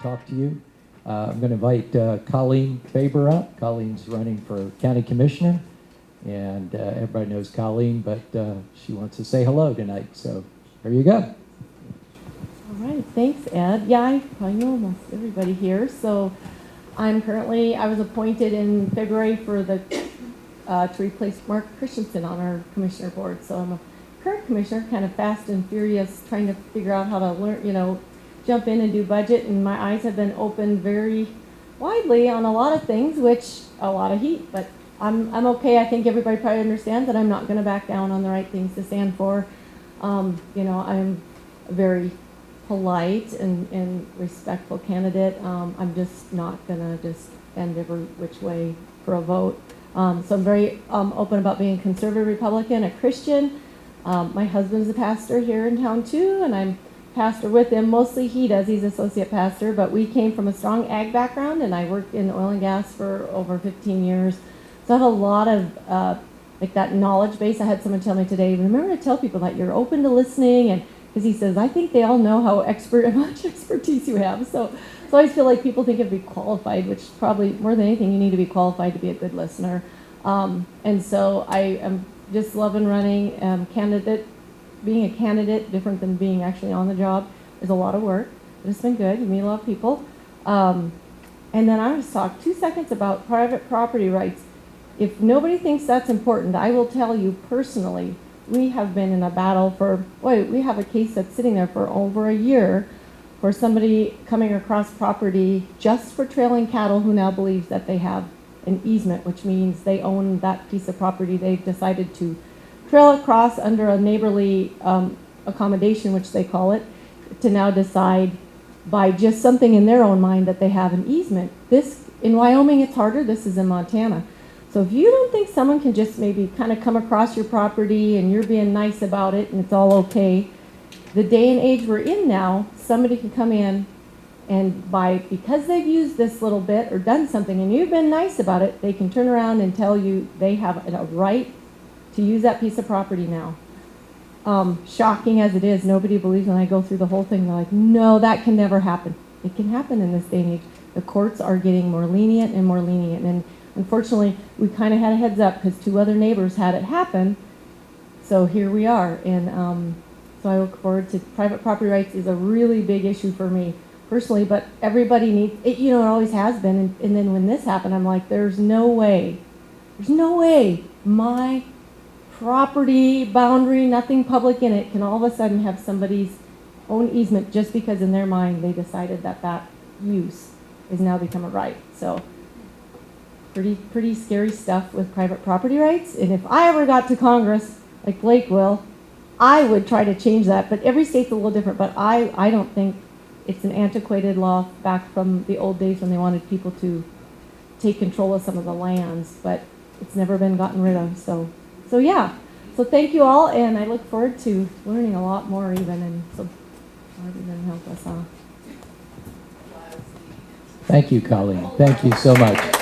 talk to you. I'm going to invite Colleen Faber up. Colleen's running for county commissioner, and everybody knows Colleen, but she wants to say hello tonight. So here you go. All right, thanks, Ed. Yeah, I probably know almost everybody here. So I was appointed in February for to replace Mark Christensen on our commissioner board. So I'm a current commissioner, kind of fast and furious, trying to figure out how to learn, jump in and do budget, and my eyes have been opened very widely on a lot of things, which a lot of heat, but I'm okay. I think everybody probably understands that I'm not going to back down on the right things to stand for. I'm a very polite and respectful candidate. I'm just not going to just bend every which way for a vote. So I'm very open about being a conservative Republican, a Christian. My husband's a pastor here in town too, and I'm pastor with him. Mostly he does, he's associate pastor, but we came from a strong ag background, and I worked in oil and gas for over 15 years. So I have a lot of like that knowledge base. I had someone tell me today, remember to tell people that you're open to listening, and because he says, I think they all know how much expertise you have. So I always feel like people think of be qualified, which probably more than anything, you need to be qualified to be a good listener. And so I am just loving running being a candidate, different than being actually on the job, is a lot of work, but it's been good. You meet a lot of people. And then I want to talk 2 seconds about private property rights. If nobody thinks that's important, I will tell you personally, we have been in a battle we have a case that's sitting there for over a year for somebody coming across property just for trailing cattle who now believes that they have an easement, which means they own that piece of property. They've decided to trail across under a neighborly accommodation, which they call it, to now decide by just something in their own mind that they have an easement. This, in Wyoming, it's harder. This is in Montana. So if you don't think someone can just maybe kind of come across your property and you're being nice about it and it's all okay, the day and age we're in now, somebody can come in and because they've used this little bit or done something and you've been nice about it, they can turn around and tell you they have a right to use that piece of property now. Shocking as it is, nobody believes when I go through the whole thing. They're like, no, that can never happen. It can happen in this day and age. The courts are getting more lenient and more lenient. And unfortunately, we kind of had a heads up because 2 other neighbors had it happen. So here we are. And so I look forward to private property rights is a really big issue for me personally, but everybody needs it, it always has been. And then when this happened, I'm like, there's no way my property boundary, nothing public in it, can all of a sudden have somebody's own easement just because in their mind they decided that use is now become a right. So pretty scary stuff with private property rights. And if I ever got to Congress, like Blake will, I would try to change that. But every state's a little different. But I don't think it's an antiquated law back from the old days when they wanted people to take control of some of the lands. But it's never been gotten rid of. So yeah. So thank you all, and I look forward to learning a lot more even, and so Barbie can help us out. Thank you, Colleen. Thank you so much.